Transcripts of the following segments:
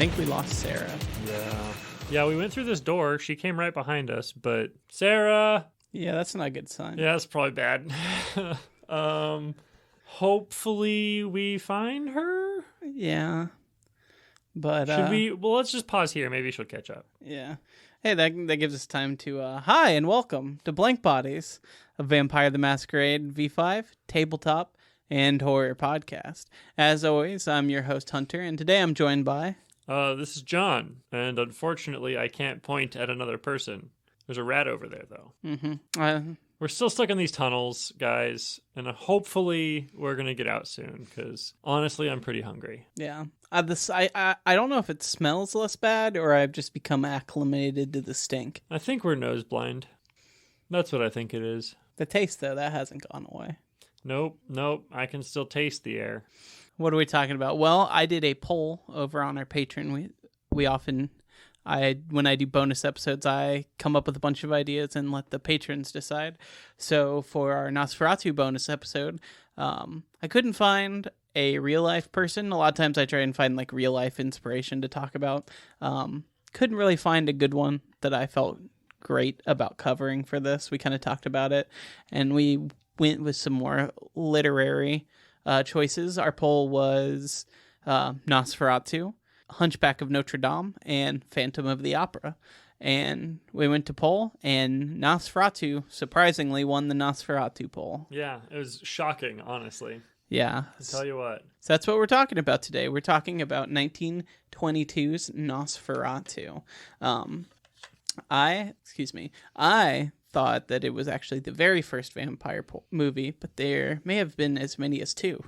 think we lost Sarah. Yeah, we went through this door. She came right behind us, but Sarah. Yeah, that's not a good sign. Yeah, that's probably bad. Hopefully we find her. Yeah. But should we? Well, let's just pause here. Maybe she'll catch up. Yeah. Hey, that gives us time to hi and welcome to Blank Bodies, a Vampire the Masquerade V5 tabletop and horror podcast. As always, I'm your host Hunter, and today I'm joined by this is John, and unfortunately I can't point at another person. There's a rat over there though. Mm-hmm. We're still stuck in these tunnels, guys, and hopefully we're gonna get out soon. Because honestly, I'm pretty hungry. Yeah, I don't know if it smells less bad or I've just become acclimated to the stink. I think we're nose blind. That's what I think it is. The taste though, that hasn't gone away. Nope. I can still taste the air. What are we talking about? Well, I did a poll over on our Patreon. We often, when I do bonus episodes, I come up with a bunch of ideas and let the patrons decide. So for our Nosferatu bonus episode, I couldn't find a real life person. A lot of times I try and find like real life inspiration to talk about. Couldn't really find a good one that I felt great about covering for this. We kind of talked about it, and we went with some more literary choices. Our poll was Nosferatu, Hunchback of Notre Dame, and Phantom of the Opera. And we went to poll, and Nosferatu surprisingly won the Nosferatu poll. Yeah, it was shocking, honestly. Yeah. I'll tell you what. So that's what we're talking about today. We're talking about 1922's Nosferatu. I thought that it was actually the very first vampire movie, but there may have been as many as two.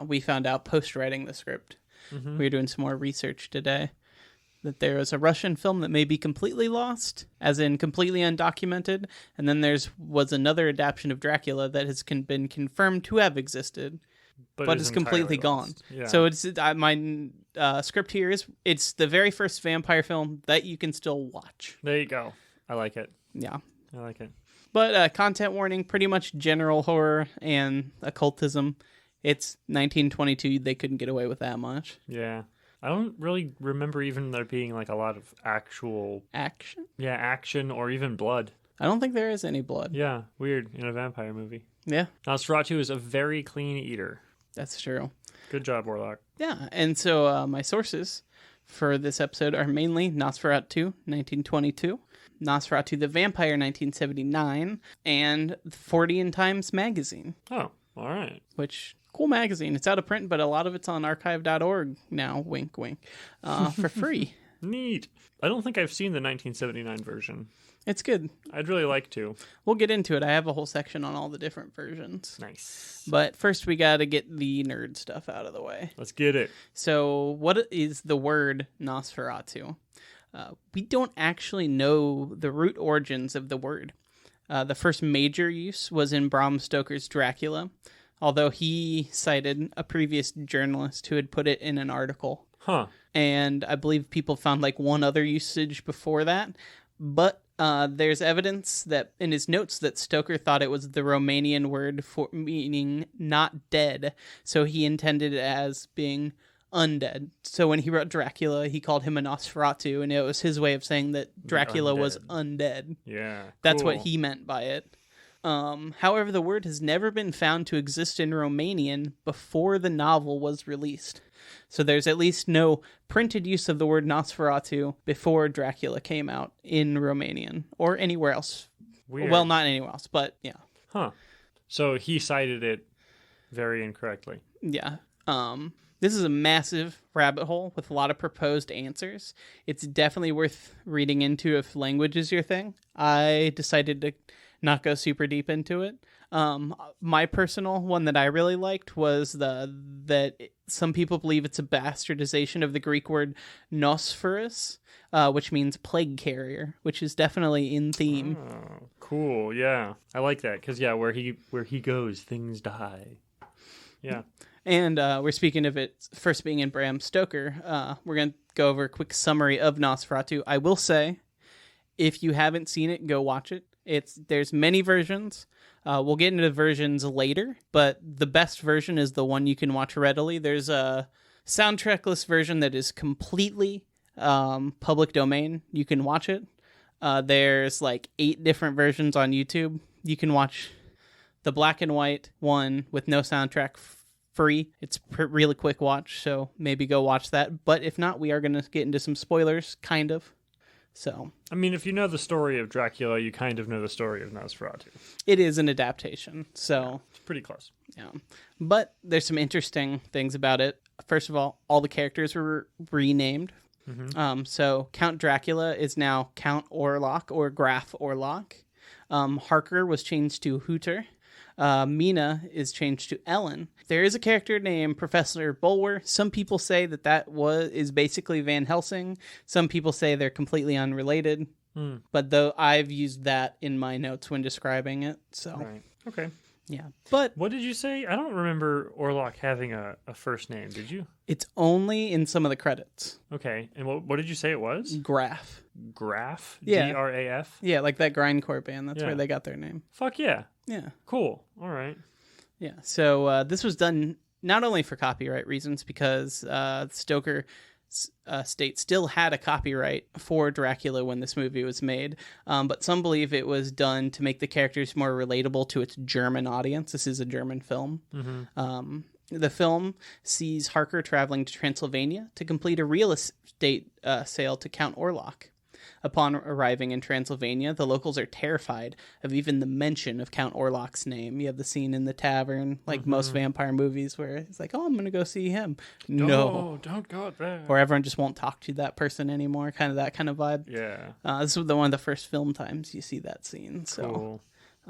We found out post writing the script. Mm-hmm. We were doing some more research today that there is a Russian film that may be completely lost, as in completely undocumented, and then was another adaptation of Dracula that has been confirmed to have existed, but is completely gone. Yeah. So it's my script here is it's the very first vampire film that you can still watch. There you go. I like it. Yeah. I like it. But content warning, pretty much general horror and occultism. It's 1922. They couldn't get away with that much. Yeah. I don't really remember even there being like a lot of actual... Action? Yeah, action or even blood. I don't think there is any blood. Yeah, weird in a vampire movie. Yeah. Nosferatu is a very clean eater. That's true. Good job, Warlock. Yeah, and so my sources for this episode are mainly Nosferatu, 1922, Nosferatu the Vampire, 1979, and 40 in Times magazine. Oh, all right. Which, cool magazine. It's out of print, but a lot of it's on archive.org now, wink, wink, for free. Neat. I don't think I've seen the 1979 version. It's good. I'd really like to. We'll get into it. I have a whole section on all the different versions. Nice. But first we got to get the nerd stuff out of the way. Let's get it. So what is the word Nosferatu? We don't actually know the root origins of the word. The first major use was in Bram Stoker's Dracula, although he cited a previous journalist who had put it in an article. Huh. And I believe people found like one other usage before that. But there's evidence that in his notes that Stoker thought it was the Romanian word for meaning not dead. So he intended it as being undead. So when he wrote Dracula, he called him a Nosferatu, and it was his way of saying that Dracula was undead. Yeah, cool. That's what he meant by it. However, the word has never been found to exist in Romanian before the novel was released. So there's at least no printed use of the word Nosferatu before Dracula came out in Romanian or anywhere else. Weird. Well, not anywhere else, but yeah. Huh. So he cited it very incorrectly. Yeah. This is a massive rabbit hole with a lot of proposed answers. It's definitely worth reading into if language is your thing. I decided to not go super deep into it. My personal one that I really liked was that some people believe it's a bastardization of the Greek word nosferus, which means plague carrier, which is definitely in theme. Oh, cool. Yeah, I like that because where he goes, things die. Yeah. And we're speaking of it first being in Bram Stoker. We're going to go over a quick summary of Nosferatu. I will say, if you haven't seen it, go watch it. There's many versions. We'll get into the versions later, but the best version is the one you can watch readily. There's soundtrackless version that is completely public domain. You can watch it. There's like 8 different versions on YouTube. You can watch the black and white one with no soundtrack free. It's really quick watch, so maybe go watch that. But if not, we are going to get into some spoilers, kind of. So, I mean, if you know the story of Dracula, you kind of know the story of Nosferatu. it is an adaptation, so It's pretty close. yeah. But there's some interesting things about it. First of all the characters were renamed. So Count Dracula is now Count Orlok or Graf Orlok. Harker was changed to Hooter. Mina is changed to Ellen. There is a character named Professor Bulwer. Some people say that is basically Van Helsing. Some people say they're completely unrelated. But though I've used that in my notes when describing it. So Right. Okay. yeah. But What did you say? I don't remember Orlok having a first name. Did you? it's only in some of the credits. Okay. And what did you say it was? Graf. Graf? Yeah. Graf? Yeah, like that grindcore band. That's Yeah. where they got their name. Fuck yeah. Yeah. Cool. All right. Yeah. So this was done not only for copyright reasons, because Stoker State still had a copyright for Dracula when this movie was made, but some believe it was done to make the characters more relatable to its German audience. This is a German film. The film sees Harker traveling to Transylvania to complete a real estate sale to Count Orlok. Upon arriving in Transylvania, the locals are terrified of even the mention of Count Orlok's name. You have the scene in the tavern, like most vampire movies, where it's like, oh, I'm going to go see him. No. Don't go there. Or everyone just won't talk to that person anymore, kind of that kind of vibe. Yeah. This was one of the first film times you see that scene. So,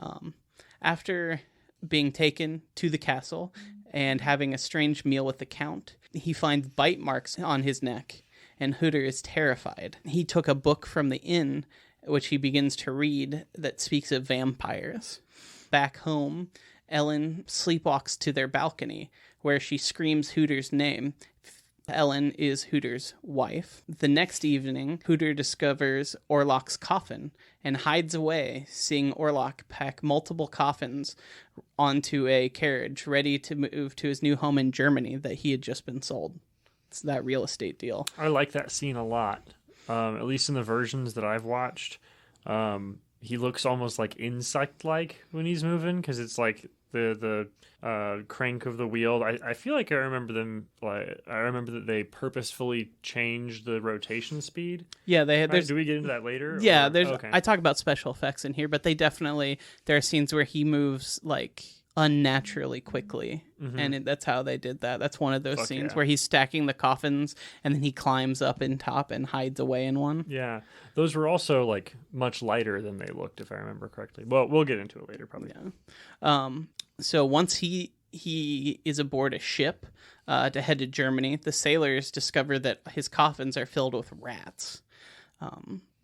Cool. after being taken to the castle and having a strange meal with the Count, he finds bite marks on his neck. And Hooter is terrified. He took a book from the inn, which he begins to read, that speaks of vampires. Back home, Ellen sleepwalks to their balcony, where she screams Hooter's name. Ellen is Hooter's wife. The next evening, Hooter discovers Orlok's coffin and hides away, seeing Orlok pack multiple coffins onto a carriage, ready to move to his new home in Germany that he had just been sold. That real estate deal. I like that scene a lot. At least in the versions that I've watched. He looks almost like insect-like when he's moving, because it's like the crank of the wheel. I feel like I remember that they purposefully changed the rotation speed. Yeah, they had. Right? Do we get into that later? Yeah, Okay. I talk about special effects in here, but there are scenes where he moves like unnaturally quickly, and that's how they did that. That's one of those scenes where he's stacking the coffins and then he climbs up in top and hides away in one. Yeah, those were also like much lighter than they looked, if I remember correctly. Well, we'll get into it later, probably. Yeah. So once he is aboard a ship to head to Germany, the sailors discover that his coffins are filled with rats.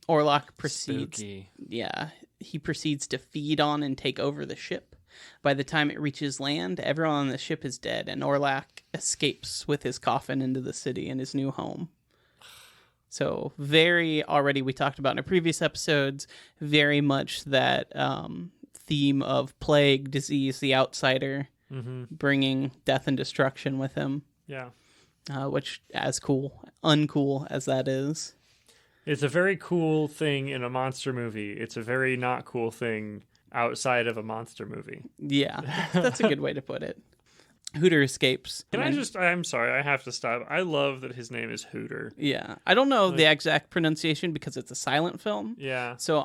Orlok proceeds. Spooky. Yeah, he proceeds to feed on and take over the ship. By the time it reaches land, everyone on the ship is dead, and Orlok escapes with his coffin into the city in his new home. So already we talked about in our previous episodes, very much that theme of plague, disease, the outsider, bringing death and destruction with him. Yeah. Which, uncool as that is. It's a very cool thing in a monster movie. It's a very not cool thing outside of a monster movie. Yeah, that's a good way to put it. Hooter escapes. I'm sorry, I have to stop. I love that his name is Hooter. Yeah. I don't know the exact pronunciation because it's a silent film. Yeah. So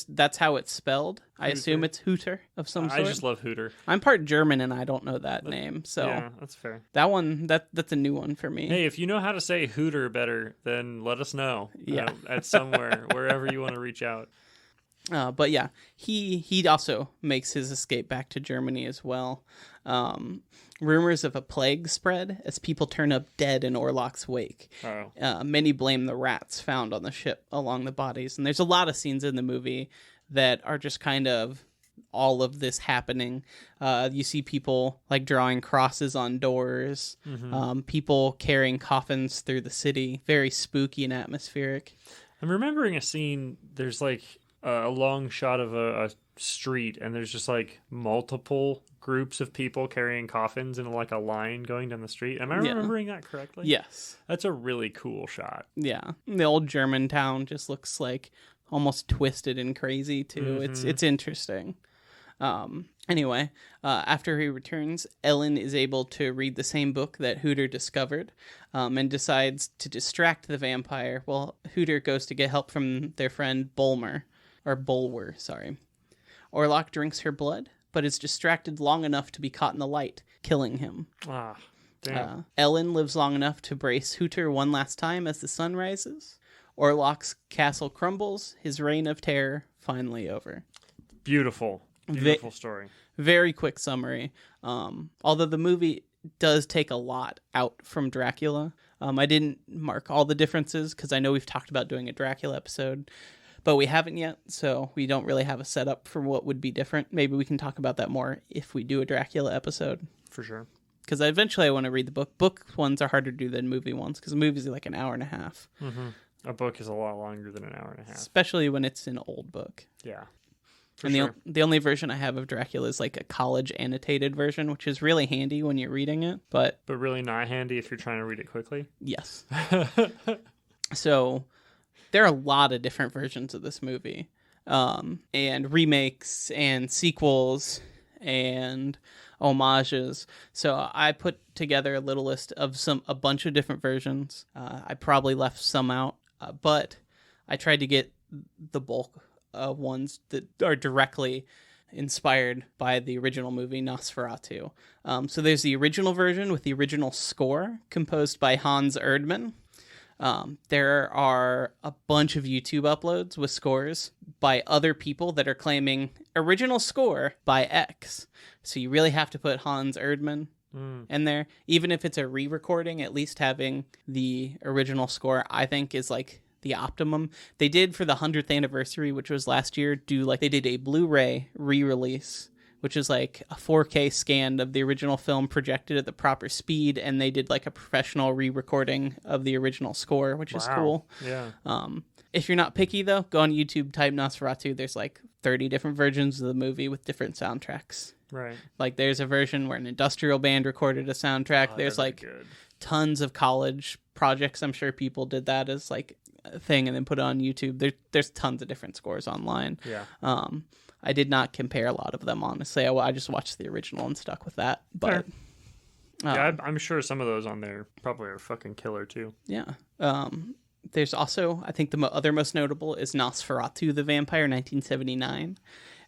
that's how it's spelled. I assume it's Hooter of some sort. I just love Hooter. I'm part German and I don't know that name. So yeah, that's fair. That one, that's a new one for me. Hey, if you know how to say Hooter better, then let us know. Yeah. At somewhere, wherever you want to reach out. But yeah, he also makes his escape back to Germany as well. Rumors of a plague spread as people turn up dead in Orlok's wake. Oh. Many blame the rats found on the ship along the bodies. And there's a lot of scenes in the movie that are just kind of all of this happening. You see people like drawing crosses on doors, people carrying coffins through the city. Very spooky and atmospheric. I'm remembering a scene, there's like a long shot of a street, and there's just like multiple groups of people carrying coffins in like a line going down the street. Am I remembering that correctly? Yes. That's a really cool shot. Yeah. The old German town just looks like almost twisted and crazy too. It's interesting. Anyway, after he returns, Ellen is able to read the same book that Hooter discovered, and decides to distract the vampire while Hooter goes to get help from their friend Bulwer. Orlok drinks her blood, but is distracted long enough to be caught in the light, killing him. Ah, damn. Ellen lives long enough to brace Hooter one last time as the sun rises. Orlok's castle crumbles, his reign of terror finally over. Beautiful story. Very quick summary. Although the movie does take a lot out from Dracula. I didn't mark all the differences because I know we've talked about doing a Dracula episode, but we haven't yet, so we don't really have a setup for what would be different. Maybe we can talk about that more if we do a Dracula episode. For sure. Because eventually I want to read the book. Book ones are harder to do than movie ones because the movies are like an hour and a half. Mm-hmm. A book is a lot longer than an hour and a half. Especially when it's an old book. Yeah. The only version I have of Dracula is like a college annotated version, which is really handy when you're reading it. But really not handy if you're trying to read it quickly? Yes. So there are a lot of different versions of this movie. And remakes and sequels and homages. So I put together a little list of a bunch of different versions. I probably left some out, but I tried to get the bulk of ones that are directly inspired by the original movie Nosferatu. So there's the original version with the original score composed by Hans Erdmann. There are a bunch of YouTube uploads with scores by other people that are claiming original score by X. So you really have to put Hans Erdmann in there. Even if it's a re-recording, at least having the original score, I think, is like the optimum. They did for the 100th anniversary, which was last year, they did a Blu-ray re-release, which is like a 4K scan of the original film projected at the proper speed, and they did like a professional re-recording of the original score, which is cool. Yeah. If you're not picky, though, go on YouTube, type Nosferatu. There's like 30 different versions of the movie with different soundtracks. Right. Like there's a version where an industrial band recorded a soundtrack. There's like tons of college projects. I'm sure people did that as like a thing and then put it on YouTube. There's tons of different scores online. Yeah. I did not compare a lot of them, honestly. I just watched the original and stuck with that. But I'm sure some of those on there probably are fucking killer too. Yeah. There's also, I think the other most notable is Nosferatu the Vampire, 1979.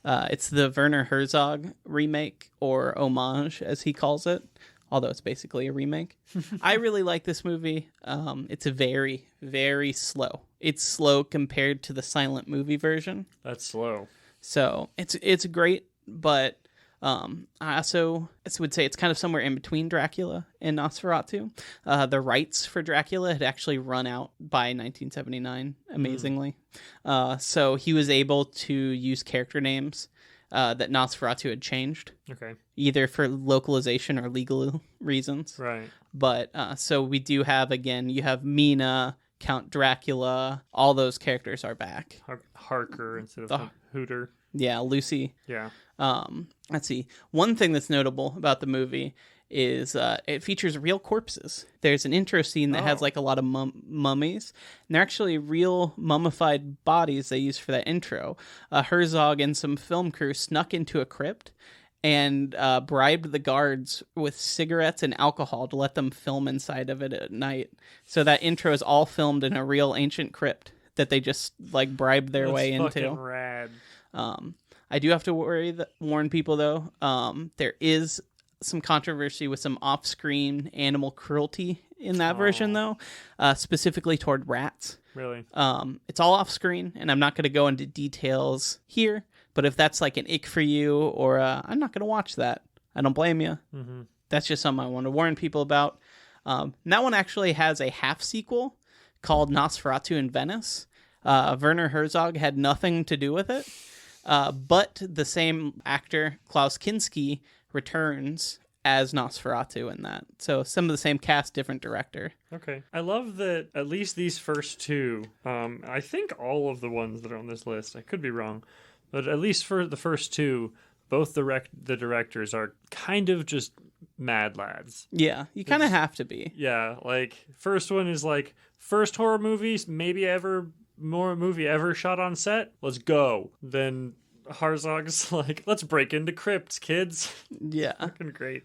It's the Werner Herzog remake, or homage, as he calls it, although it's basically a remake. I really like this movie. It's very, very slow. It's slow compared to the silent movie version. That's slow. So it's great, but I also would say it's kind of somewhere in between Dracula and Nosferatu. The rights for Dracula had actually run out by 1979, amazingly. So he was able to use character names that Nosferatu had changed. Okay. Either for localization or legal reasons. Right. But so we do have, again, you have Mina, Count Dracula, all those characters are back. Harker instead of Hooter. Yeah, Lucy. Yeah. Let's see. One thing that's notable about the movie is it features real corpses. There's an intro scene that has like a lot of mummies, and they're actually real mummified bodies they use for that intro. Herzog and some film crew snuck into a crypt and bribed the guards with cigarettes and alcohol to let them film inside of it at night. So that intro is all filmed in a real ancient crypt that they just like bribed their way into. Fucking rad. I do have to warn people though. There is some controversy with some off-screen animal cruelty in that version though, specifically toward rats. Really? It's all off-screen, and I'm not going to go into details here. But if that's like an ick for you, or I'm not going to watch that, I don't blame you. Mm-hmm. That's just something I want to warn people about. That one actually has a half sequel called Nosferatu in Venice. Werner Herzog had nothing to do with it, but the same actor, Klaus Kinski, returns as Nosferatu in that. So some of the same cast, different director. Okay. I love that at least these first two, I think all of the ones that are on this list, I could be wrong, But at least for the first two, both the directors are kind of just mad lads. Yeah, you kind of have to be. Yeah, like first one is like first horror movies movie ever shot on set. Let's go. Then Herzog's like, let's break into crypts, kids. Yeah. Fucking great.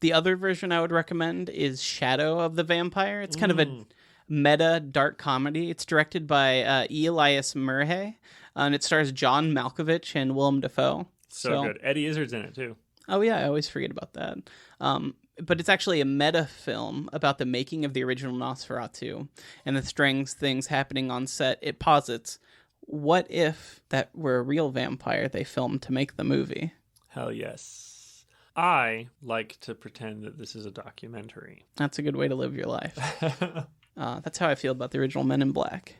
The other version I would recommend is Shadow of the Vampire. It's kind of a meta dark comedy. It's directed by E. Elias Murhay, and it stars John Malkovich and Willem Dafoe. So good. Eddie Izzard's in it too. Oh yeah, I always forget about that. But it's actually a meta film about the making of the original Nosferatu and the strange things happening on set. It posits, what if that were a real vampire they filmed to make the movie? Hell yes. I like to pretend that this is a documentary. That's a good way to live your life. That's how I feel about the original Men in Black.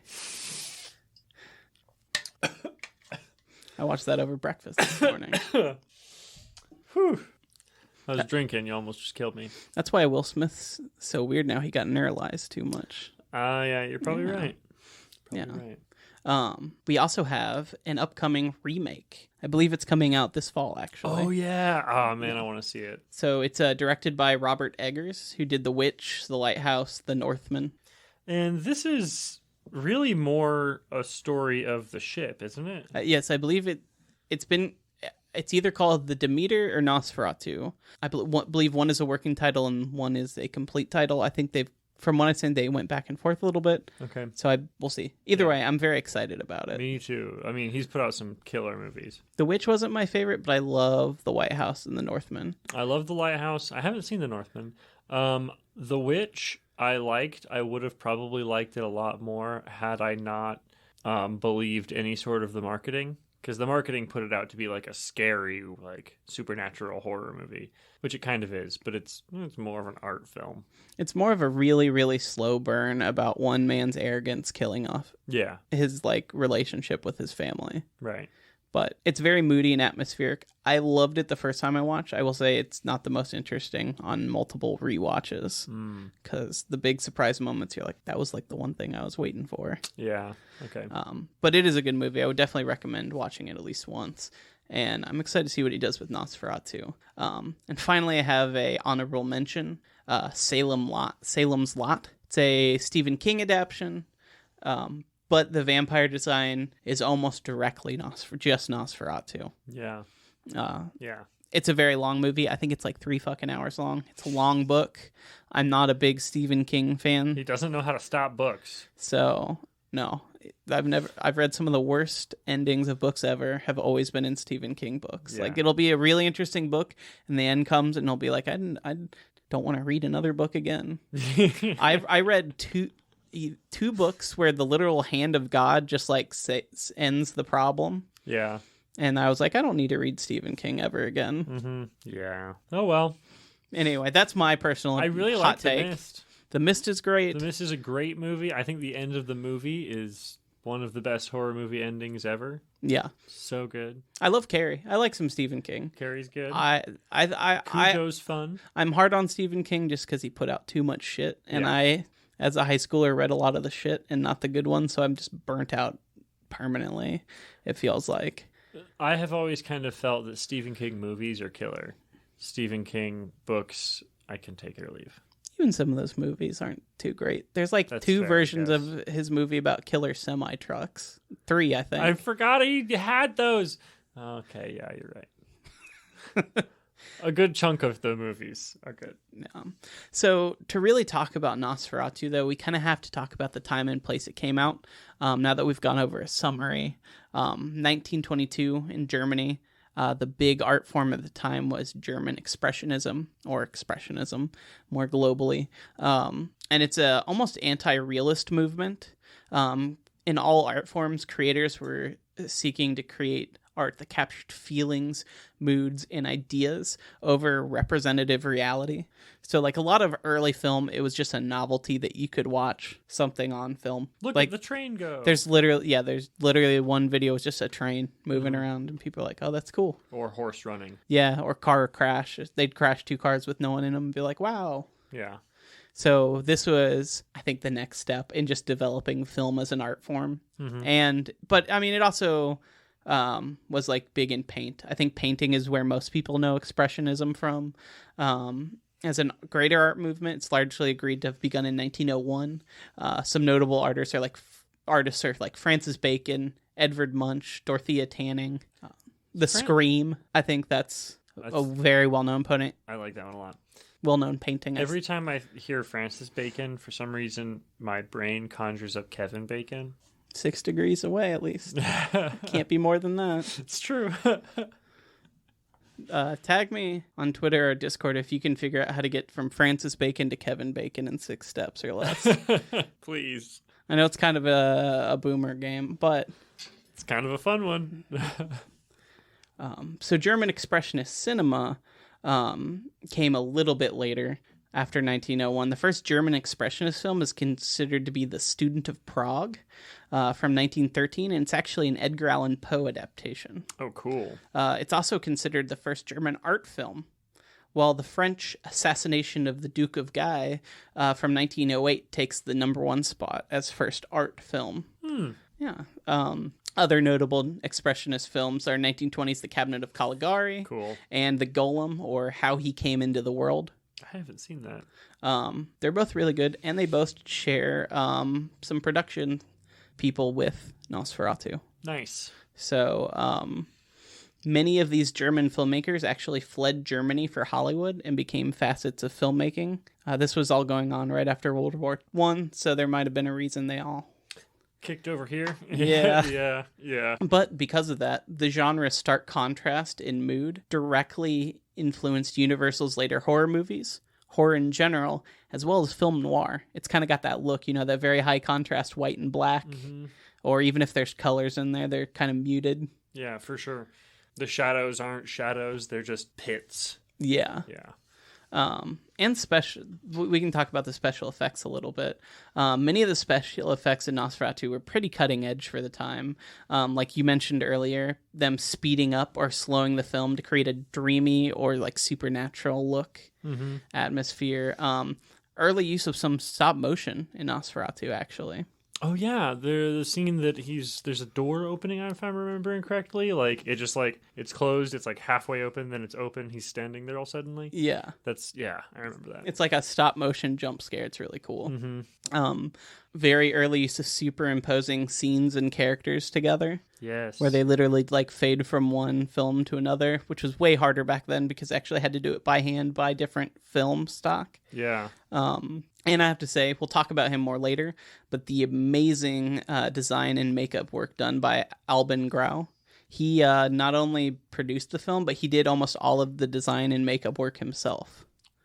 I watched that over breakfast this morning. Whew. I was drinking. You almost just killed me. That's why Will Smith's so weird now. He got neuralized too much. Yeah, you're probably right. Right. We also have an upcoming remake. I believe it's coming out this fall, actually. Oh, yeah. Oh, man, I want to see it. So it's directed by Robert Eggers, who did The Witch, The Lighthouse, The Northman. And this is really more a story of the ship, isn't it? Yes, I believe it's either called The Demeter or Nosferatu. I believe one is a working title and one is a complete title. I think from what I said, they went back and forth a little bit. Okay. So we'll see. Either way, I'm very excited about it. Me too. I mean, he's put out some killer movies. The Witch wasn't my favorite, but I love The White House and The Northman. I love The Lighthouse. I haven't seen The Northman. The Witch, I liked. I would have probably liked it a lot more had I not believed any sort of the marketing. Because the marketing put it out to be like a scary, like supernatural horror movie, which it kind of is, but it's more of an art film. It's more of a really, really slow burn about one man's arrogance killing off his like relationship with his family. Right. But it's very moody and atmospheric. I loved it the first time I watched. I will say it's not the most interesting on multiple rewatches because the big surprise moments, you're like, that was like the one thing I was waiting for. Yeah. Okay. But it is a good movie. I would definitely recommend watching it at least once. And I'm excited to see what he does with Nosferatu. And finally, I have a honorable mention, Salem's Lot. It's a Stephen King adaptation. But the vampire design is almost directly just Nosferatu. Yeah. Yeah. It's a very long movie. I think it's like 3 fucking hours long. It's a long book. I'm not a big Stephen King fan. He doesn't know how to stop books. So, no. I've read some of the worst endings of books ever have always been in Stephen King books. Yeah. Like, it'll be a really interesting book, and the end comes, and it'll be like, I don't want to read another book again. I read two books where the literal hand of God just like ends the problem. Yeah. And I was like, I don't need to read Stephen King ever again. Mm-hmm. Yeah. Oh, well. Anyway, that's my personal I really hot like take. The Mist. The Mist is great. The Mist is a great movie. I think the end of the movie is one of the best horror movie endings ever. Yeah. So good. I love Carrie. I like some Stephen King. Carrie's good. Cujo's fun. I'm hard on Stephen King just because he put out too much shit. And I, as a high schooler, read a lot of the shit and not the good ones. So I'm just burnt out permanently, it feels like. I have always kind of felt that Stephen King movies are killer. Stephen King books, I can take it or leave. Even some of those movies aren't too great. There's like That's two fair, versions of his movie about killer semi-trucks. 3, I think. I forgot he had those. Okay, yeah, you're right. A good chunk of the movies are good. Yeah. So to really talk about Nosferatu, though, we kind of have to talk about the time and place it came out. Now that we've gone over a summary, 1922 in Germany. The big art form at the time was German Expressionism, or Expressionism, more globally. And it's a almost anti-realist movement. In all art forms, creators were seeking to create art that captured feelings, moods, and ideas over representative reality. So like a lot of early film, it was just a novelty that you could watch something on film. Look like, at the train go. There's literally one video was just a train moving around and people are like, oh, that's cool. Or horse running. Yeah, or car crash. They'd crash 2 cars with no one in them and be like, wow. Yeah. So this was, I think, the next step in just developing film as an art form. Mm-hmm. But I mean, it also was like big in paint. I think painting is where most people know Expressionism from. As a greater art movement, it's largely agreed to have begun in 1901. Some notable artists are like Francis Bacon, Edvard Munch, Dorothea Tanning, Scream. I think that's a very well-known poet. I like that one a lot. Well-known painting. Every time I hear Francis Bacon, for some reason, my brain conjures up Kevin Bacon. 6 degrees away, at least. Can't be more than that. It's true. Tag me on Twitter or Discord if you can figure out how to get from Francis Bacon to Kevin Bacon in 6 steps or less. Please. I know it's kind of a boomer game, but it's kind of a fun one. So German Expressionist cinema came a little bit later, after 1901. The first German Expressionist film is considered to be The Student of Prague from 1913, and it's actually an Edgar Allan Poe adaptation. Oh, cool. It's also considered the first German art film, while the French Assassination of the Duke of Guy from 1908 takes the #1 spot as first art film. Yeah. Other notable Expressionist films are 1920's The Cabinet of Caligari, cool, and The Golem, or How He Came into the World. I haven't seen that. They're both really good, and they both share some production people with Nosferatu. Nice. So many of these German filmmakers actually fled Germany for Hollywood and became facets of filmmaking. This was all going on right after World War I, so there might have been a reason they all kicked over here. Yeah. Yeah. But because of that, the genre's stark contrast in mood directly influenced Universal's later horror movies, horror in general, as well as film noir. It's kind of got that look, that very high contrast white and black, or even if there's colors in there, they're kind of muted. Yeah, for sure. The shadows aren't shadows, they're just pits. Yeah. Yeah. And we can talk about the special effects a little bit. Many of the special effects in Nosferatu were pretty cutting edge for the time. Like you mentioned earlier, them speeding up or slowing the film to create a dreamy or like supernatural look, atmosphere. Early use of some stop motion in Nosferatu, actually. Oh yeah, the scene that there's a door opening, if I'm remembering correctly. Like it just it's closed, it's like halfway open, then it's open. He's standing there all suddenly. Yeah, I remember that. It's like a stop motion jump scare. It's really cool. Very early use of superimposing scenes and characters together. Yes, where they literally like fade from one film to another, which was way harder back then because they actually had to do it by hand by different film stock. Yeah. And I have to say, we'll talk about him more later, but the amazing design and makeup work done by Albin Grau. He not only produced the film, but he did almost all of the design and makeup work himself.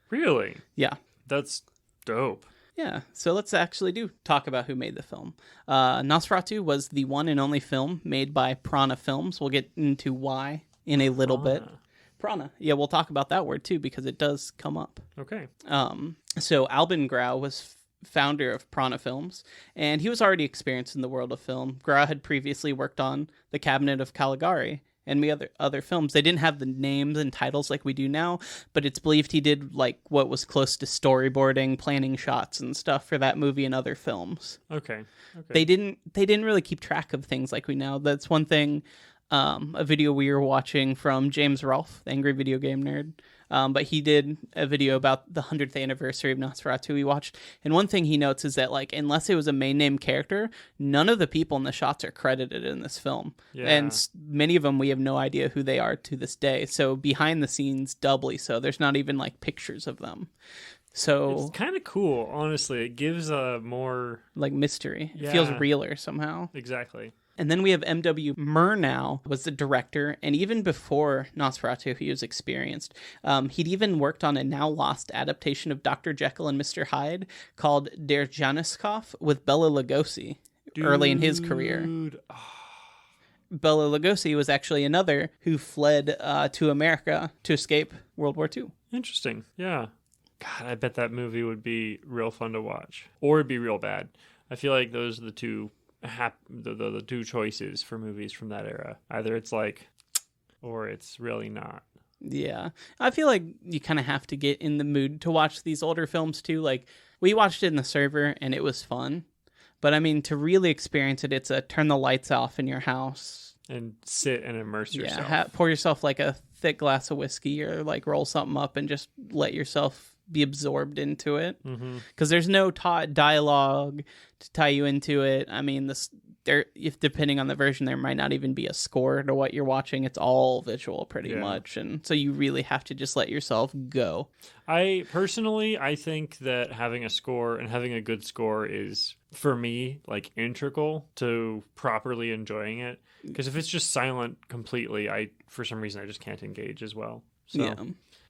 Really? Yeah. That's dope. Yeah, so let's actually talk about who made the film. Nosferatu was the one and only film made by Prana Films. We'll get into why in a little bit. Prana. Yeah, we'll talk about that word too because it does come up. Okay. So Albin Grau was founder of Prana Films, and he was already experienced in the world of film. Grau had previously worked on The Cabinet of Caligari and many other films. They didn't have the names and titles like we do now, but it's believed he did like what was close to storyboarding, planning shots and stuff for that movie and other films. Okay. They didn't really keep track of things like we now. That's one thing. A video we were watching from James Rolfe, the Angry Video Game Nerd. But he did a video about the 100th anniversary of Nosferatu we watched. And one thing he notes is that, like, unless it was a main name character, none of the people in the shots are credited in this film. Yeah. And many of them, we have no idea who they are to this day. So behind the scenes, doubly so. There's not even, like, pictures of them. So it's kind of cool, honestly. It gives a more... like, mystery. Yeah. It feels realer somehow. Exactly. And then we have M.W. Murnau was the director, and even before Nosferatu, he was experienced. He'd even worked on a now-lost adaptation of Dr. Jekyll and Mr. Hyde called Der Januskopf with Bela Lugosi early in his career. Bela Lugosi was actually another who fled to America to escape World War II. Interesting, yeah. God, I bet that movie would be real fun to watch. Or it'd be real bad. I feel like those are the two... the two choices for movies from that era. Either it's like, or it's really not. Yeah. I feel like you kind of have to get in the mood to watch these older films too. Like, we watched it in the server and it was fun. But I mean, to really experience it, it's a turn the lights off in your house, and sit and immerse yourself. Yeah, pour yourself like a thick glass of whiskey or like roll something up and just let yourself be absorbed into it. Because there's no dialogue to tie you into it. I mean, if depending on the version, there might not even be a score to what you're watching. It's all visual pretty much. And so you really have to just let yourself go. I think that having a score and having a good score is, for me, like integral to properly enjoying it. Because if it's just silent completely, for some reason I just can't engage as well. So, yeah.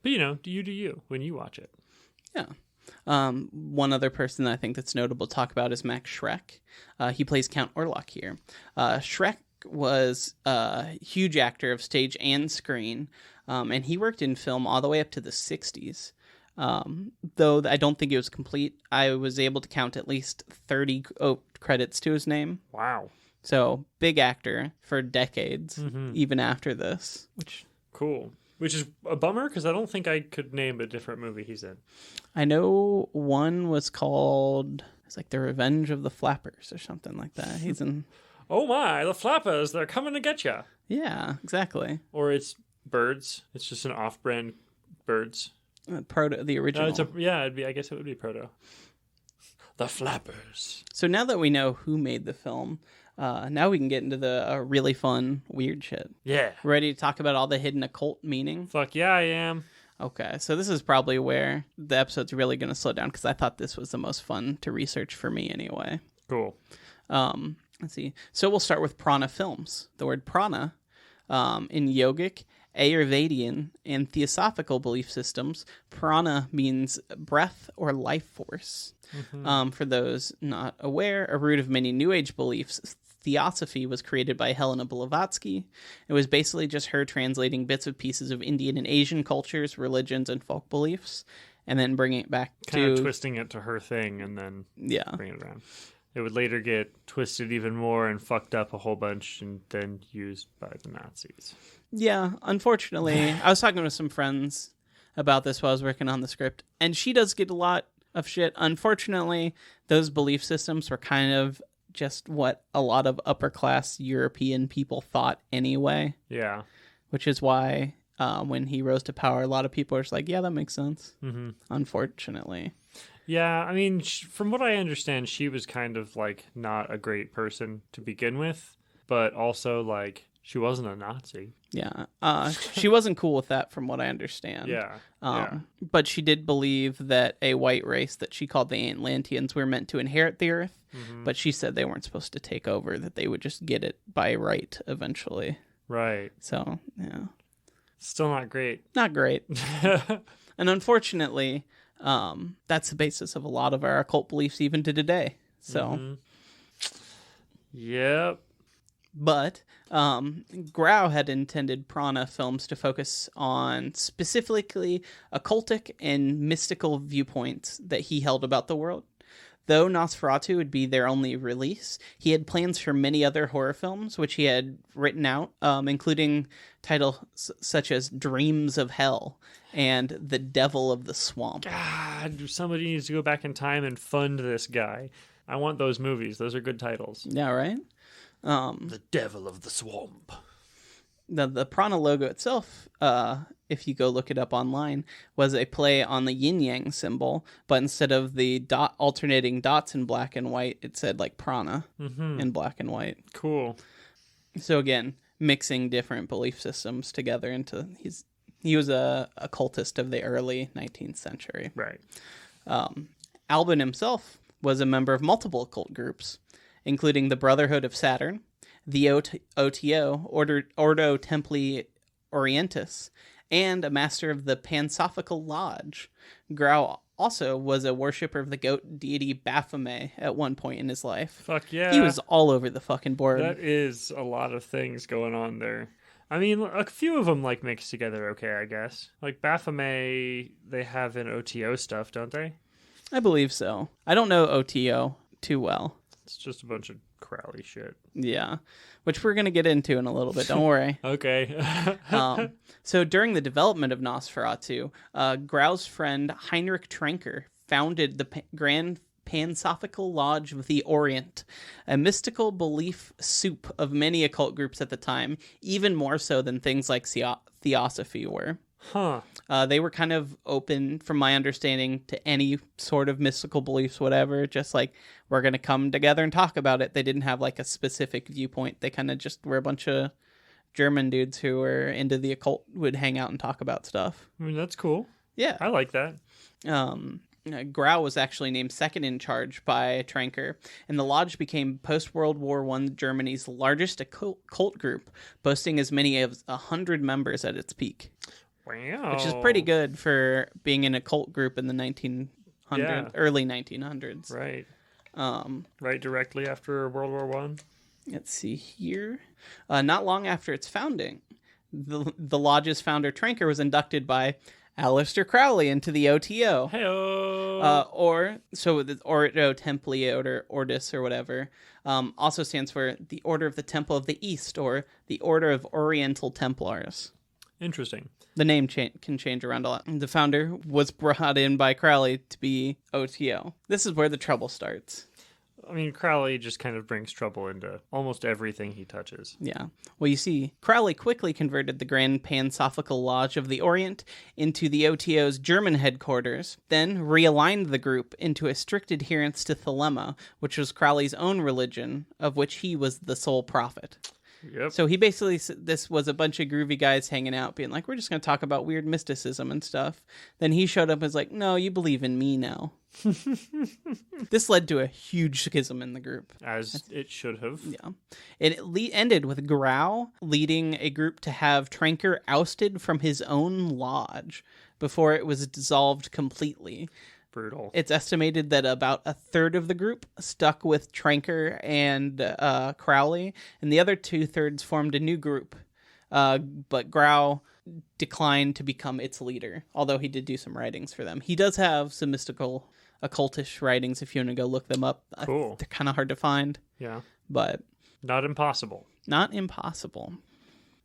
But do you when you watch it. Yeah. One other person that I think that's notable to talk about is Max Schreck. He plays Count Orlok here. Schreck was a huge actor of stage and screen, and he worked in film all the way up to the 60s. Though I don't think it was complete. I was able to count at least 30 credits to his name. Wow. So, big actor for decades, even after this. Cool. Which is a bummer, because I don't think I could name a different movie he's in. I know one was called, it's like The Revenge of the Flappers or something like that. He's in... Oh my, the Flappers, they're coming to get you. Yeah, exactly. Or it's Birds. It's just an off-brand Birds. Proto, the original. I guess it would be Proto. The Flappers. So now that we know who made the film, now we can get into the really fun, weird shit. Yeah. Ready to talk about all the hidden occult meaning? Fuck yeah, I am. Okay, so this is probably where the episode's really going to slow down, because I thought this was the most fun to research for me anyway. Cool. Let's see. So we'll start with prana films. The word prana, in yogic, Ayurvedian, and theosophical belief systems, prana means breath or life force. For those not aware, a root of many New Age beliefs, Theosophy was created by Helena Blavatsky. It was basically just her translating bits of pieces of Indian and Asian cultures, religions, and folk beliefs, and then bringing it back kind of twisting it to her thing, and then bringing it around. It would later get twisted even more and fucked up a whole bunch, and then used by the Nazis. Yeah, unfortunately, I was talking with some friends about this while I was working on the script, and she does get a lot of shit. Unfortunately, those belief systems were kind of just what a lot of upper class European people thought anyway. Yeah. Which is why when he rose to power, a lot of people are just like, yeah, that makes sense. Unfortunately. Yeah, I mean, from what I understand, she was kind of like not a great person to begin with, but also like she wasn't a Nazi. Yeah. She wasn't cool with that from what I understand. Yeah. But she did believe that a white race that she called the Atlanteans were meant to inherit the earth, but she said they weren't supposed to take over, that they would just get it by right eventually. Right. So, yeah. Still not great. Not great. And unfortunately, that's the basis of a lot of our occult beliefs even to today. So. Yep. But Grau had intended prana films to focus on specifically occultic and mystical viewpoints that he held about the world. Though Nosferatu would be their only release, he had plans for many other horror films, which he had written out, including titles such as Dreams of Hell and The Devil of the Swamp. God, somebody needs to go back in time and fund this guy. I want those movies. Those are good titles. Yeah, right? The Devil of the Swamp. The prana logo itself, if you go look it up online, was a play on the yin-yang symbol, but instead of the alternating dots in black and white, it said like prana in black and white. Cool. So again, mixing different belief systems together into... He was a occultist of the early 19th century. Right. Albin himself was a member of multiple occult groups, including the Brotherhood of Saturn, the OTO, Ordo Templi Orientis, and a master of the Pansophical Lodge. Grau also was a worshiper of the goat deity Baphomet at one point in his life. Fuck yeah. He was all over the fucking board. That is a lot of things going on there. I mean, a few of them like mixed together okay, I guess. Like Baphomet, they have in OTO stuff, don't they? I believe so. I don't know OTO too well. It's just a bunch of Crowley shit. Yeah, which we're going to get into in a little bit. Don't worry. Okay. So during the development of Nosferatu, Grau's friend Heinrich Trenker founded the Grand Pansophical Lodge of the Orient, a mystical belief soup of many occult groups at the time, even more so than things like Theosophy were. Huh. They were kind of open, from my understanding, to any sort of mystical beliefs, whatever. Just like, we're going to come together and talk about it. They didn't have like a specific viewpoint. They kind of just were a bunch of German dudes who were into the occult, would hang out and talk about stuff. I mean, that's cool. Yeah. I like that. Grau was actually named second in charge by Tranker, and the lodge became post-World War I Germany's largest occult group, boasting as many as 100 members at its peak. Wow. Which is pretty good for being an occult group in the early 1900s. Right. Um, right directly after World War One. Let's see here. Not long after its founding, the lodge's founder Tranker was inducted by Aleister Crowley into the OTO. Hey-o. Or the Ordo Templi or Ordis or whatever. Also stands for the Order of the Temple of the East, or the Order of Oriental Templars. Interesting. The name can change around a lot. The founder was brought in by Crowley to be OTO. This is where the trouble starts. I mean, Crowley just kind of brings trouble into almost everything he touches. Yeah. Well, you see, Crowley quickly converted the Grand Pansophical Lodge of the Orient into the OTO's German headquarters, then realigned the group into a strict adherence to Thelema, which was Crowley's own religion, of which he was the sole prophet. Yep. So he basically, this was a bunch of groovy guys hanging out, being like, we're just going to talk about weird mysticism and stuff. Then he showed up and was like, no, you believe in me now. This led to a huge schism in the group. As it should have. Yeah. It ended with Grau leading a group to have Tranker ousted from his own lodge before it was dissolved completely. Brutal. It's estimated that about a third of the group stuck with Tranker and Crowley, and the other 2/3 formed a new group. But Grau declined to become its leader, although he did do some writings for them. He does have some mystical, occultish writings if you want to go look them up. Cool. They're kind of hard to find. Yeah. But not impossible. Not impossible.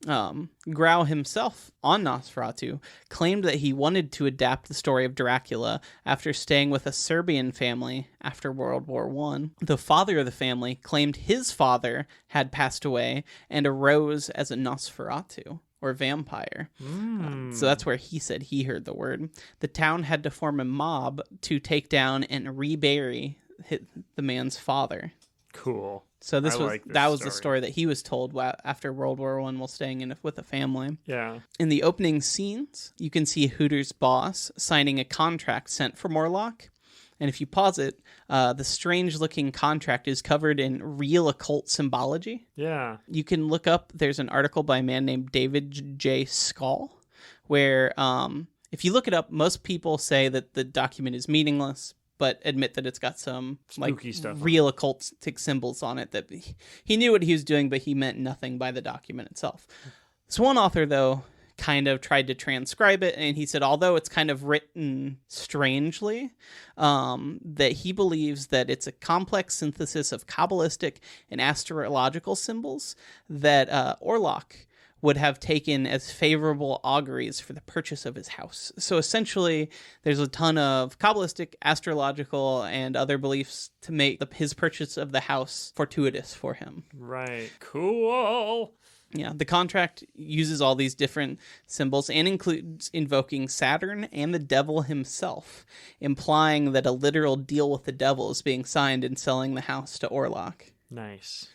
Grau himself, on Nosferatu, claimed that he wanted to adapt the story of Dracula after staying with a Serbian family after World War I. The father of the family claimed his father had passed away and arose as a Nosferatu, or vampire. So that's where he said he heard the word. The town had to form a mob to take down and rebury the man's father. Cool. So that was the story story that he was told after World War I while staying with a family. Yeah. In the opening scenes, you can see Hooter's boss signing a contract sent from Orlok. And if you pause it, the strange-looking contract is covered in real occult symbology. Yeah. You can look up, there's an article by a man named David J. Skoll, where if you look it up, most people say that the document is meaningless, but admit that it's got some spooky stuff, real occultic symbols on it that he knew what he was doing, but he meant nothing by the document itself. So one author, though, kind of tried to transcribe it, and he said, although it's kind of written strangely, that he believes that it's a complex synthesis of Kabbalistic and astrological symbols that Orlok would have taken as favorable auguries for the purchase of his house. So essentially, there's a ton of Kabbalistic, astrological, and other beliefs to make his purchase of the house fortuitous for him. Right. Cool. Yeah, the contract uses all these different symbols and includes invoking Saturn and the devil himself, implying that a literal deal with the devil is being signed in selling the house to Orlok. Nice.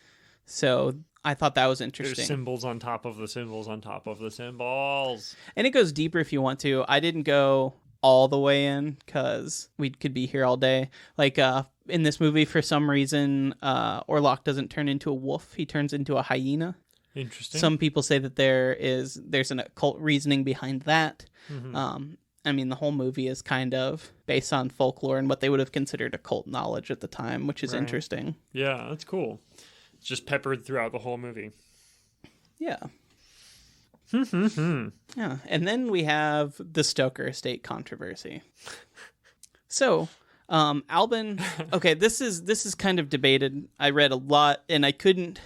So I thought that was interesting. There's symbols on top of the symbols on top of the symbols. And it goes deeper if you want to. I didn't go all the way in because we could be here all day. Like in this movie, for some reason, Orlok doesn't turn into a wolf. He turns into a hyena. Interesting. Some people say that there's an occult reasoning behind that. Mm-hmm. I mean, the whole movie is kind of based on folklore and what they would have considered occult knowledge at the time, which is interesting. Yeah, that's cool. It's just peppered throughout the whole movie. Yeah. Yeah, and then we have the Stoker estate controversy. So, Albin, okay, this is kind of debated. I read a lot, and I couldn't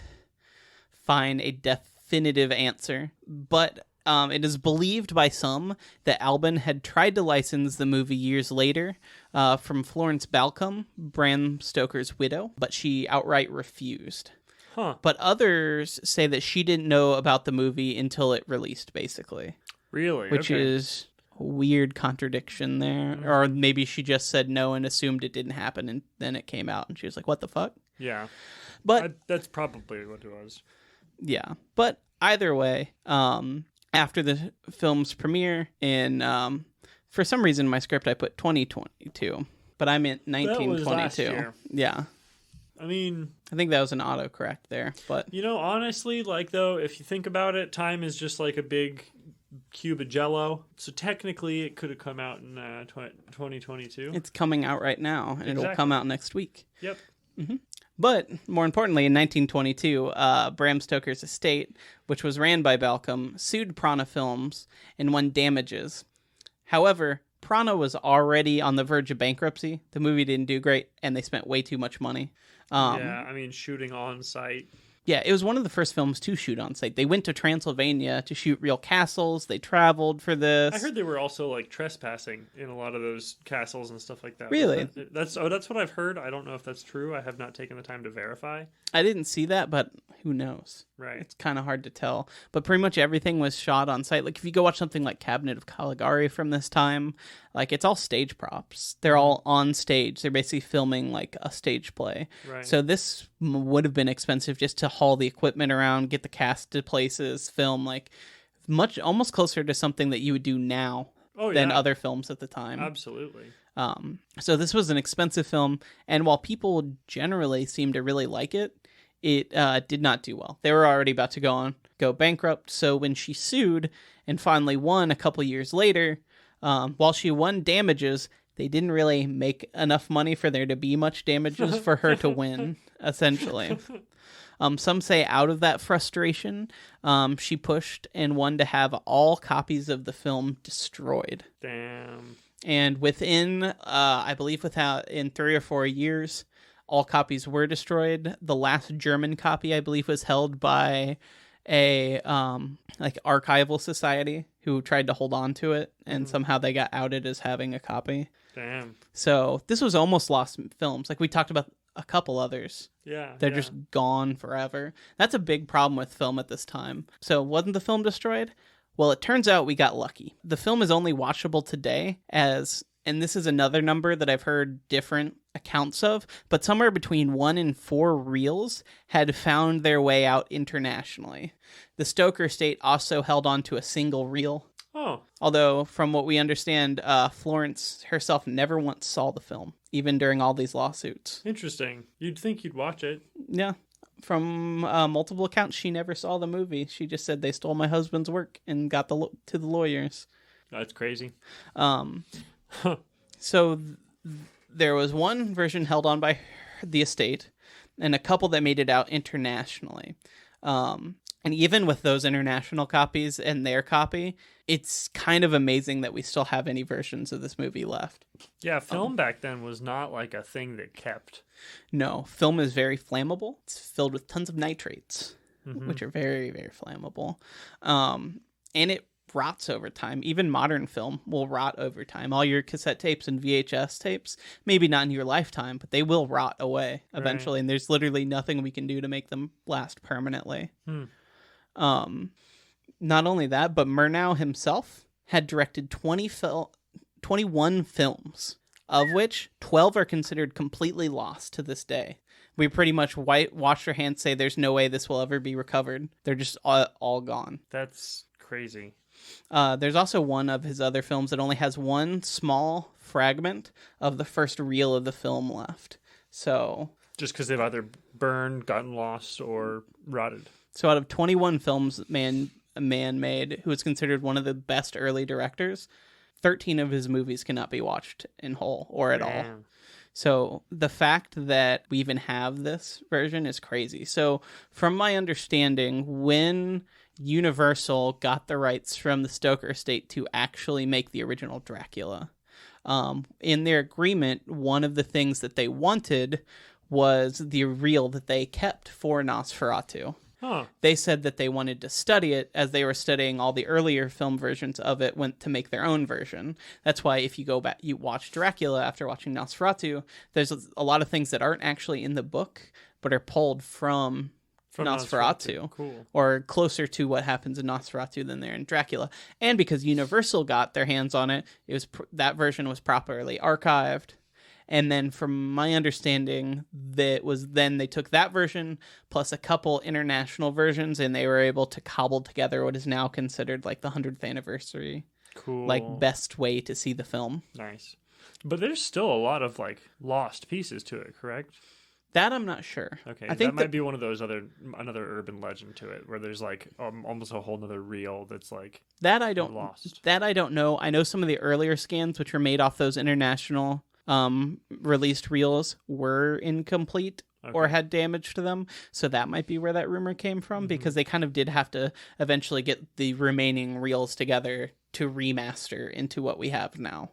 find a definitive answer, but It is believed by some that Albin had tried to license the movie years later from Florence Balcom, Bram Stoker's widow, but she outright refused. Huh. But others say that she didn't know about the movie until it released, basically. Really? Which Okay. is a weird contradiction there. Or maybe she just said no and assumed it didn't happen, and then it came out, and she was like, what the fuck? Yeah. But that's probably what it was. yeah. But either way, after the film's premiere in, for some reason in my script I put 2022, but I meant 1922. That was last year. Yeah. I mean, I think that was an autocorrect there, but you know, honestly, like, though, if you think about it, time is just like a big cube of jello. So technically, it could have come out in 2022. it's coming out right now, and it'll Exactly. come out next week. Yep. But more importantly, in 1922, Bram Stoker's estate, which was ran by Balcom, sued Prana Films and won damages. However, Prana was already on the verge of bankruptcy. The movie didn't do great, and they spent way too much money. Yeah, I mean, shooting on site. Yeah, it was one of the first films to shoot on site. They went to Transylvania to shoot real castles. They traveled for this. I heard they were also like trespassing in a lot of those castles and stuff like that. Really? That's what I've heard. I don't know if that's true. I have not taken the time to verify. I didn't see that, but who knows? Right. It's kind of hard to tell. But pretty much everything was shot on site. Like if you go watch something like Cabinet of Caligari from this time, like it's all stage props. They're all on stage. They're basically filming like a stage play. Right. So this would have been expensive just to haul the equipment around, get the cast to places, film like almost closer to something that you would do now than other films at the time. Absolutely. So this was an expensive film, and while people generally seemed to really like it, it did not do well. They were already about to go bankrupt, so when she sued and finally won a couple years later, while she won damages, they didn't really make enough money for there to be much damages for her to win, essentially. Some say out of that frustration, she pushed and won to have all copies of the film destroyed. Damn. And within, I believe in 3 or 4 years, all copies were destroyed. The last German copy, I believe, was held by a like archival society who tried to hold on to it, and somehow they got outed as having a copy. Damn. So this was almost lost films. Like we talked about a couple others. Yeah. They're just gone forever. That's a big problem with film at this time. So wasn't the film destroyed? Well, it turns out we got lucky. The film is only watchable today as, and this is another number that I've heard different accounts of, but somewhere between 1 and 4 reels had found their way out internationally. The Stoker estate also held on to a single reel. Oh. Although, from what we understand, Florence herself never once saw the film, even during all these lawsuits. Interesting. You'd think you'd watch it. Yeah. From multiple accounts, she never saw the movie. She just said they stole my husband's work and got to the lawyers. That's crazy. So there was one version held on by the estate and a couple that made it out internationally. And even with those international copies and their copy, it's kind of amazing that we still have any versions of this movie left. Yeah, film back then was not like a thing that kept. No, film is very flammable. It's filled with tons of nitrates, which are very, very flammable. And it rots over time. Even modern film will rot over time. All your cassette tapes and VHS tapes, maybe not in your lifetime, but they will rot away eventually. Right. And there's literally nothing we can do to make them last permanently. Not only that, but Murnau himself had directed 21 films, of which 12 are considered completely lost to this day. We pretty much washed our hands, say there's no way this will ever be recovered. They're just all gone. That's crazy. There's also one of his other films that only has one small fragment of the first reel of the film left. So just because they've either burned, gotten lost, or rotted. So out of 21 films a man made, who is considered one of the best early directors, 13 of his movies cannot be watched in whole or at all. So the fact that we even have this version is crazy. So from my understanding, when Universal got the rights from the Stoker estate to actually make the original Dracula, in their agreement, one of the things that they wanted was the reel that they kept for Nosferatu. Huh. They said that they wanted to study it as they were studying all the earlier film versions of it, went to make their own version. That's why if you go back, you watch Dracula after watching Nosferatu, there's a lot of things that aren't actually in the book, but are pulled from Nosferatu. Cool. Or closer to what happens in Nosferatu than they're in Dracula. And because Universal got their hands on it, that version was properly archived. And then from my understanding, they took that version plus a couple international versions, and they were able to cobble together what is now considered like the 100th anniversary. Cool. Like best way to see the film. Nice. But there's still a lot of like lost pieces to it, correct? That I'm not sure. Okay, I think that might be one of those another urban legend to it, where there's like almost a whole nother reel that's like lost. That I don't know. I know some of the earlier scans, which were made off those international released reels, were incomplete or had damage to them. So that might be where that rumor came from, because they kind of did have to eventually get the remaining reels together to remaster into what we have now.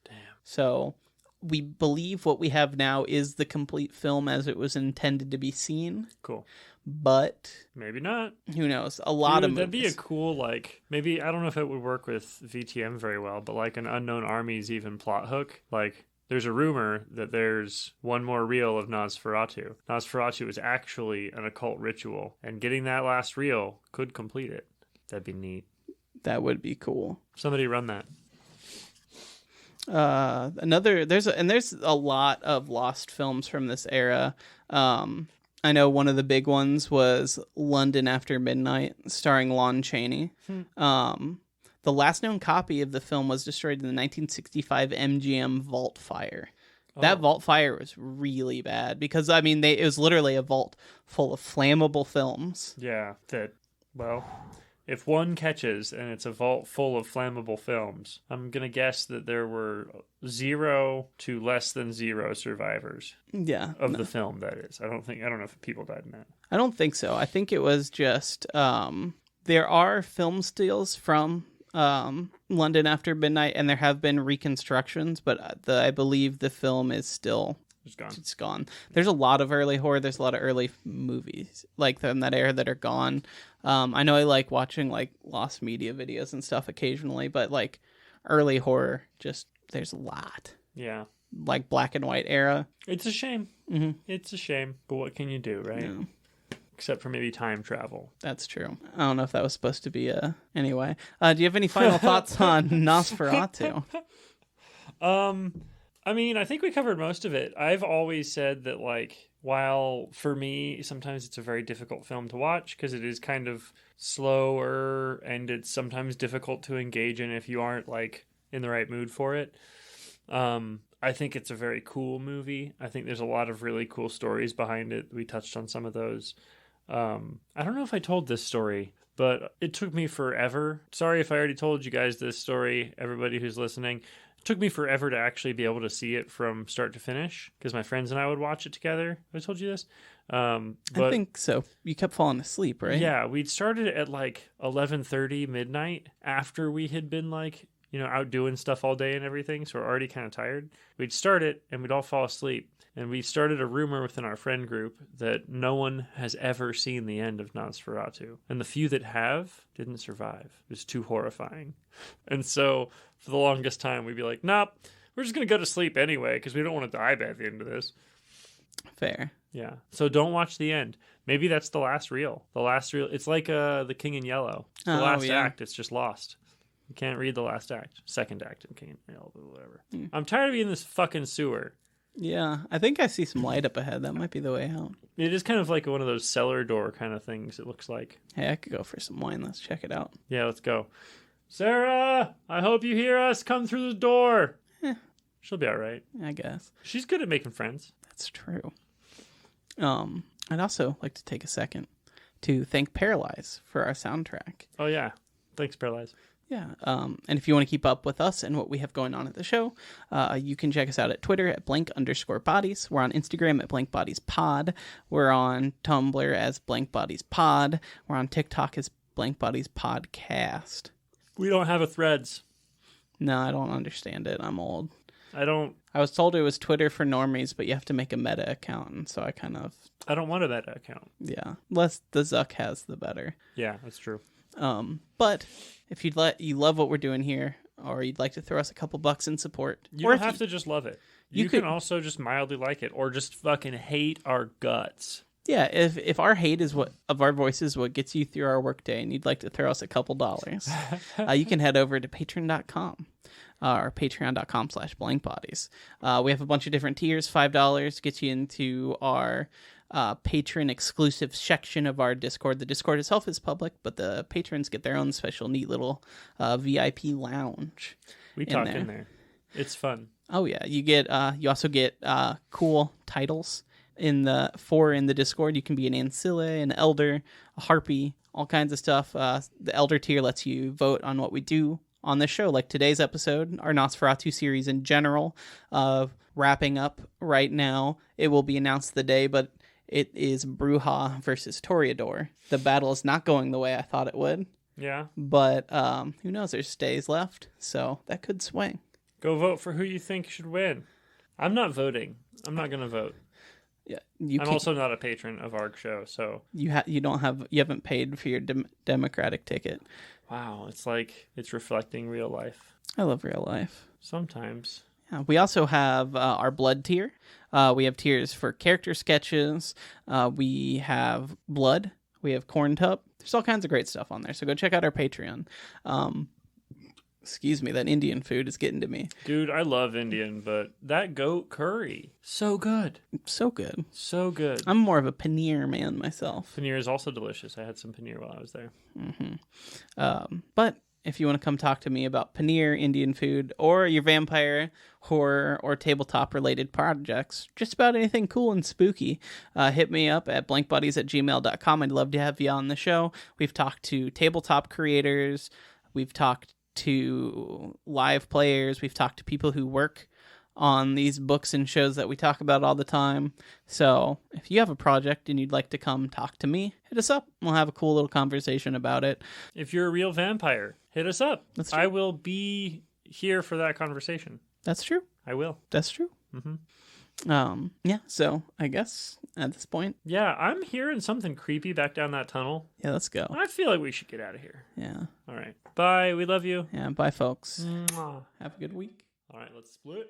Damn. So we believe what we have now is the complete film as it was intended to be seen. Cool. But maybe not. Who knows? A lot of movies. That'd be a cool, like, maybe, I don't know if it would work with VTM very well, but like an Unknown Armies even plot hook. Like, there's a rumor that there's one more reel of Nosferatu. Nosferatu is actually an occult ritual, and getting that last reel could complete it. That'd be neat. That would be cool. Somebody run that. There's a lot of lost films from this era. I know one of the big ones was London After Midnight, starring Lon Chaney. The last known copy of the film was destroyed in the 1965 MGM Vault Fire. That Vault Fire was really bad because, I mean, it was literally a vault full of flammable films. Yeah, if one catches and it's a vault full of flammable films, I'm going to guess that there were 0 to less than 0 survivors. Yeah. Of the film, that is. I don't know if people died in that. I don't think so. I think it was just, there are film stills from London After Midnight, and there have been reconstructions, but I believe the film is still... It's gone. There's a lot of early horror. There's a lot of early movies like from that era that are gone. I know I like watching like lost media videos and stuff occasionally, but like early horror, there's a lot. Yeah. Like black and white era. It's a shame. Mm-hmm. It's a shame, but what can you do, right? Yeah. Except for maybe time travel. That's true. I don't know if that was supposed to be anyway. Do you have any final thoughts on Nosferatu? I mean, I think we covered most of it. I've always said that, like, while for me, sometimes it's a very difficult film to watch because it is kind of slower and it's sometimes difficult to engage in if you aren't, like, in the right mood for it. I think it's a very cool movie. I think there's a lot of really cool stories behind it. We touched on some of those. I don't know if I told this story, but it took me forever. Sorry if I already told you guys this story, everybody who's listening. It took me forever to actually be able to see it from start to finish because my friends and I would watch it together. Have I told you this? I think so. You kept falling asleep, right? Yeah, we'd started at like 11:30 midnight after we had been like, out doing stuff all day and everything. So we're already kind of tired. We'd start it and we'd all fall asleep. And we started a rumor within our friend group that no one has ever seen the end of Nosferatu. And the few that have didn't survive. It was too horrifying. And so for the longest time, we'd be like, nope, we're just going to go to sleep anyway because we don't want to die by the end of this. Fair. Yeah. So don't watch the end. Maybe that's the last reel. It's like The King in Yellow. It's the last act. It's just lost. You can't read the last act. Second act in King in Yellow, whatever. I'm tired of being in this fucking sewer. Yeah, I think I see some light up ahead. That might be the way out. It is kind of like one of those cellar door kind of things, it looks like. Hey, I could go for some wine. Let's check it out. Yeah, let's go. Sarah, I hope you hear us. Come through the door. She'll be all right. I guess. She's good at making friends. That's true. I'd also like to take a second to thank Paralyze for our soundtrack. Oh, yeah. Thanks, Paralyze. Yeah, and if you want to keep up with us and what we have going on at the show, you can check us out at Twitter at _blank_bodies. We're on Instagram at blankbodiespod. We're on Tumblr as blankbodiespod. We're on TikTok as blankbodiespodcast. We don't have a Threads. No, I don't understand it. I'm old. I don't was told it was Twitter for normies, but you have to make a meta account, and so I want a meta account. yeah. Less the Zuck has, the better. Yeah, that's true. But if you love what we're doing here, or you'd like to throw us a couple bucks in support, You or don't have to just love it. You can also just mildly like it, or just fucking hate our guts. Yeah, if our hate of our voices what gets you through our workday, and you'd like to throw us a couple dollars, you can head over to patreon.com. Or patreon.com/blankbodies. We have a bunch of different tiers. $5 gets you into our patron exclusive section of our Discord. The Discord itself is public, but the patrons get their own special neat little VIP lounge. We talk in there. It's fun. Oh yeah, you also get cool titles in the Discord. You can be an Ancilla, an Elder, a Harpy, all kinds of stuff. The Elder tier lets you vote on what we do on this show, like today's episode, our Nosferatu series in general, wrapping up right now. It will be announced the day, but it is Bruja versus Toreador. The battle is not going the way I thought it would. Yeah. But who knows? There's days left, so that could swing. Go vote for who you think should win. I'm not voting. I'm not going to vote. Yeah, I'm also not a patron of our show, so you haven't paid for your democratic ticket. Wow, it's reflecting real life. I love real life. Sometimes. Yeah, we also have our blood tier. We have tiers for character sketches. We have blood. We have corn tub. There's all kinds of great stuff on there. So go check out our Patreon. Excuse me, that Indian food is getting to me. Dude, I love Indian, but that goat curry, so good. So good. So good. I'm more of a paneer man myself. Paneer is also delicious. I had some paneer while I was there. Mm-hmm. But if you want to come talk to me about paneer, Indian food, or your vampire, horror, or tabletop-related projects, just about anything cool and spooky, hit me up at blankbodies@gmail.com. I'd love to have you on the show. We've talked to tabletop creators. We've talked to live players. We've talked to people who work on these books and shows that we talk about all the time. So if you have a project and you'd like to come talk to me, hit us up. We'll have a cool little conversation about it. If you're a real vampire, hit us up. That's true. I will be here for that conversation. That's true. I will. That's true. Mm-hmm. Yeah, so I guess at this point. Yeah, I'm hearing something creepy back down that tunnel. Yeah, let's go. I feel like we should get out of here. Yeah. All right. Bye. We love you. Yeah, bye, folks. Mwah. Have a good week. All right, let's split.